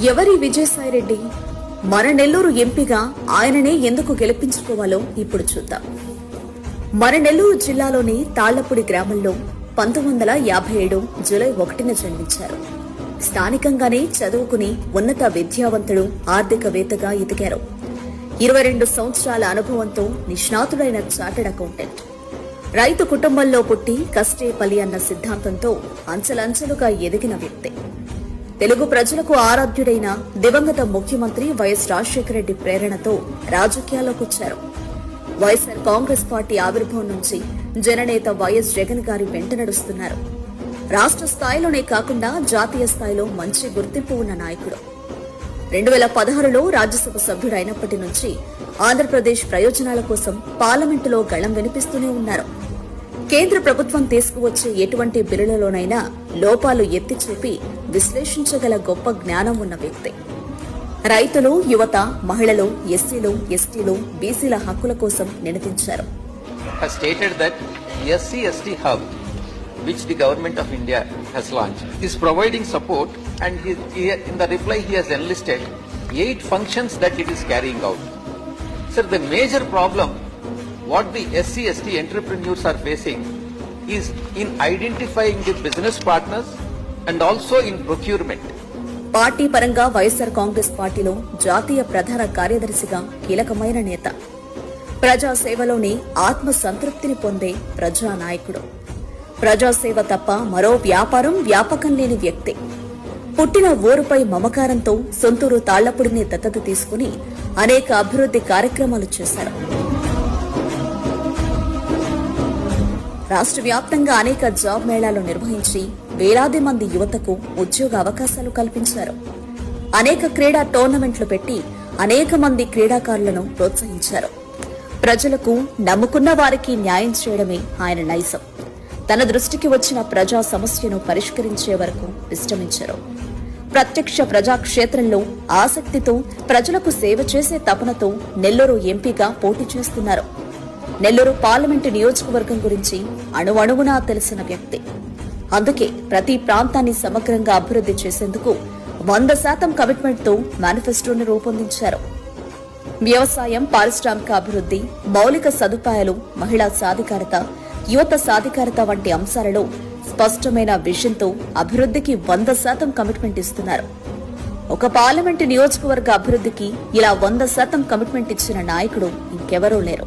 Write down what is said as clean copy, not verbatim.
ఎవరి విజయసాయిరెడ్డి? మన నెల్లూరు ఎంపీగా ఆయననే ఎందుకు గెలిపించుకోవాలో ఇప్పుడు చూద్దాం. మన నెల్లూరు జిల్లాలోని తాళ్లపూడి గ్రామంలో 1957 జూలై 1న జన్మించారు. స్థానికంగానే చదువుకుని ఉన్నత విద్యావంతుడు, ఆర్థికవేత్తగా ఎదిగారు. 22 సంవత్సరాల అనుభవంతో నిష్ణాతుడైన చార్టెడ్ అకౌంటెంట్. రైతు కుటుంబంలో పుట్టి కష్టే పలి అన్న సిద్ధాంతంతో అంచెలంచెలుగా ఎదిగిన వ్యక్తి. తెలుగు ప్రజలకు ఆరాధ్యుడైన దివంగత ముఖ్యమంత్రి వైఎస్ రాజశేఖర రెడ్డి ప్రేరణతో రాజకీయాల్లోకొచ్చారు. వైఎస్ఆర్ కాంగ్రెస్ పార్టీ ఆవిర్భావం నుంచి జననేత వైఎస్ జగన్ గారి వెంట నడుస్తున్నారు. రాష్ట్ర స్థాయిలోనే కాకుండా జాతీయ స్థాయిలో మంచి గుర్తింపు ఉన్న నాయకుడు. 2016లో రాజ్యసభ సభ్యుడైనప్పటి నుంచి ఆంధ్రప్రదేశ్ ప్రయోజనాల కోసం పార్లమెంటులో గళం వినిపిస్తూనే ఉన్నారు. కేంద్ర ప్రభుత్వం తీసుకువచ్చే ఎటువంటి బిల్లులలోనైనా లోపాలు ఎత్తి చూపి విశ్లేషించగల గొప్ప జ్ఞానం ఉన్న వ్యక్తి. రైతులు, యువత, మహిళలు, ఎస్సీలు, ఎస్టీలు, బీసీల హక్కుల కోసం నినదించారు. Which the government of India has launched. He is providing support, and in the reply he has enlisted 8 functions that it is carrying out. Sir, the major problem what the SC/ST entrepreneurs are facing is in identifying the business partners and also in procurement. Party పరంగా వైఎస్ఆర్ కాంగ్రెస్ పార్టీలో జాతీయ ప్రధాన కార్యదర్శిగా కీలకమైన నేత. ప్రజాసేవలోని ఆత్మ సంతృప్తిని పొందే ప్రజానాయకుడు. ప్రజాసేవ తప్ప మరో వ్యాపకం లేని వ్యక్తి. పుట్టిన ఊరుపై మమకారంతో సొంతూరు తాళ్లపూడిని దత్తత తీసుకుని అనేక అభివృద్ది కార్యక్రమాలు చేశారు. రాష్ట్ర వ్యాప్తంగా అనేక జాబ్ మేళాలు నిర్వహించి వేలాది మంది యువతకు ఉద్యోగ అవకాశాలు కల్పించారు. అనేక క్రీడా టోర్నమెంట్లు పెట్టి అనేక మంది క్రీడాకారులను ప్రోత్సహించారు. ప్రజలకు, నమ్ముకున్న వారికి న్యాయం చేయడమే ఆయన నైజం. తన దృష్టికి వచ్చిన ప్రజా సమస్యను పరిష్కరించే వరకు విశ్రమించరు. ప్రత్యక్ష ప్రజాక్షేత్రంలో ఆసక్తితో ప్రజలకు సేవ చేసే తపనతో నెల్లూరు ఎంపీగా పోటీ చేస్తున్నారు. నెల్లూరు పార్లమెంటు నియోజకవర్గం గురించి అణువణువునా తెలిసిన వ్యక్తి. అందుకే ప్రతి ప్రాంతాన్ని సమగ్రంగా అభివృద్ది చేసేందుకు 100% కమిట్మెంట్తో మేనిఫెస్టోను రూపొందించారు. వ్యవసాయం, పారిశ్రామిక అభివృద్ది, మౌలిక సదుపాయాలు, మహిళా సాధికారత, యువత సాధికారత వంటి అంశాలలో స్పష్టమైన విజన్తో అభివృద్దికి 100% కమిట్మెంట్ ఇస్తున్నారు. ఒక పార్లమెంటు నియోజకవర్గ అభివృద్దికి ఇలా 100% కమిట్మెంట్ ఇచ్చిన నాయకుడు ఇంకెవరూ లేరు.